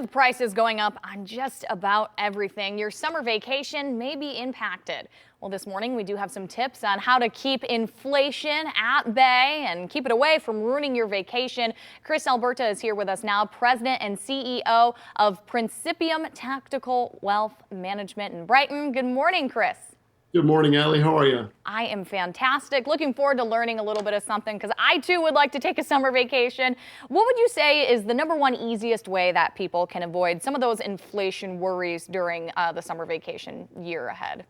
With prices going up on just about everything, your summer vacation may be impacted. Well, this morning we do have some tips on how to keep inflation at bay and keep it away from ruining your vacation. Chris Alberta is here with us now, President and CEO of Principium Tactical Wealth Management in Brighton. Good morning, Chris. Good morning, Allie. How are you? I am fantastic. Looking forward to learning a little bit of something because I too would like to take a summer vacation. What would you say is the number one easiest way that people can avoid some of those inflation worries during the summer vacation year ahead?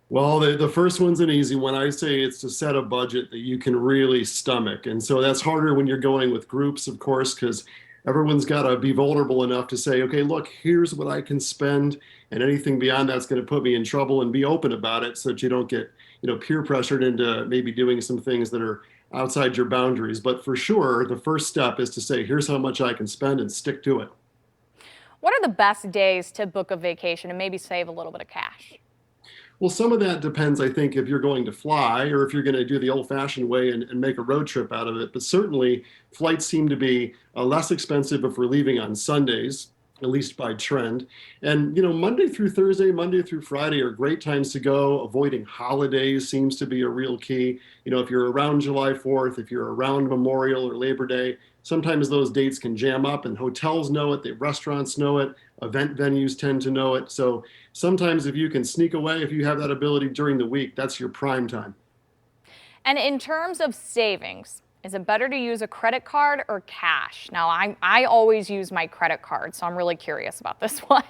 Well, the first one's an easy one. I say it's to set a budget that you can really stomach. And so that's harder when you're going with groups, of course, because everyone's got to be vulnerable enough to say, okay, look, here's what I can spend, and anything beyond that's going to put me in trouble, and be open about it so that you don't get, peer pressured into maybe doing some things that are outside your boundaries. But for sure, the first step is to say, here's how much I can spend and stick to it. What are the best days to book a vacation and maybe save a little bit of cash? Well, some of that depends, I think, if you're going to fly or if you're going to do the old-fashioned way and make a road trip out of it. But certainly, flights seem to be less expensive if we're leaving on Sundays, at least by trend. And, Monday through Thursday, Monday through Friday are great times to go. Avoiding holidays seems to be a real key. If you're around July 4th, if you're around Memorial or Labor Day, sometimes those dates can jam up, and hotels know it, the restaurants know it, event venues tend to know it. So sometimes if you can sneak away, if you have that ability during the week, that's your prime time. And in terms of savings, is it better to use a credit card or cash? Now, I always use my credit card, so I'm really curious about this one.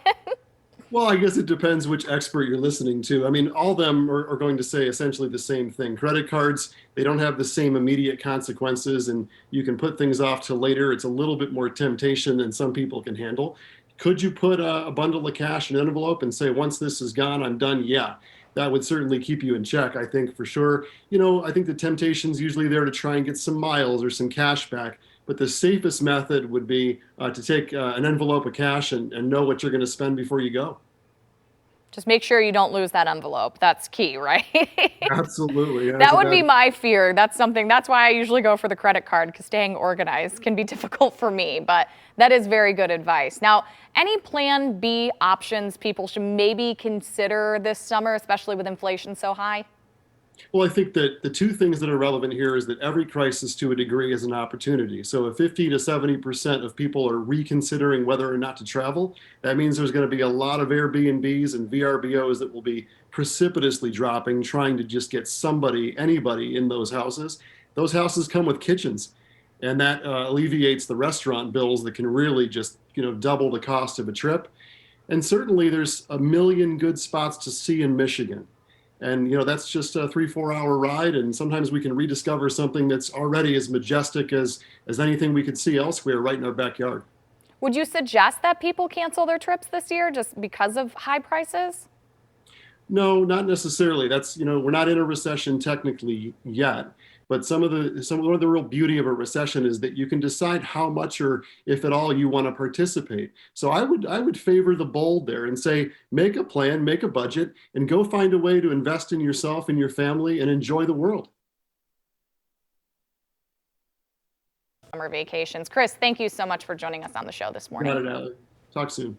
Well, I guess it depends which expert you're listening to. I mean, all of them are going to say essentially the same thing. Credit cards, they don't have the same immediate consequences, and you can put things off till later. It's a little bit more temptation than some people can handle. Could you put a bundle of cash in an envelope and say, once this is gone, I'm done? Yeah, that would certainly keep you in check, I think, for sure. I think the temptation's usually there to try and get some miles or some cash back. But the safest method would be to take an envelope of cash and know what you're going to spend before you go. Just make sure you don't lose that envelope. That's key, right? Absolutely. That would be my fear. That's why I usually go for the credit card, because staying organized can be difficult for me, but that is very good advice. Now, any plan B options people should maybe consider this summer, especially with inflation so high? Well, I think that the two things that are relevant here is that every crisis to a degree is an opportunity. So if 50 to 70% of people are reconsidering whether or not to travel, that means there's going to be a lot of Airbnbs and VRBOs that will be precipitously dropping, trying to just get anybody in those houses. Those houses come with kitchens, and that alleviates the restaurant bills that can really just, double the cost of a trip. And certainly there's a million good spots to see in Michigan. And, that's just a 3-4 hour ride. And sometimes we can rediscover something that's already as majestic as anything we could see elsewhere right in our backyard. Would you suggest that people cancel their trips this year just because of high prices? No, not necessarily. That's, we're not in a recession technically yet. But one of the real beauty of a recession is that you can decide how much or if at all you want to participate. So I would favor the bold there and say, make a plan, make a budget, and go find a way to invest in yourself and your family and enjoy the world. Summer vacations. Chris, thank you so much for joining us on the show this morning. Got it, Allie. Talk soon.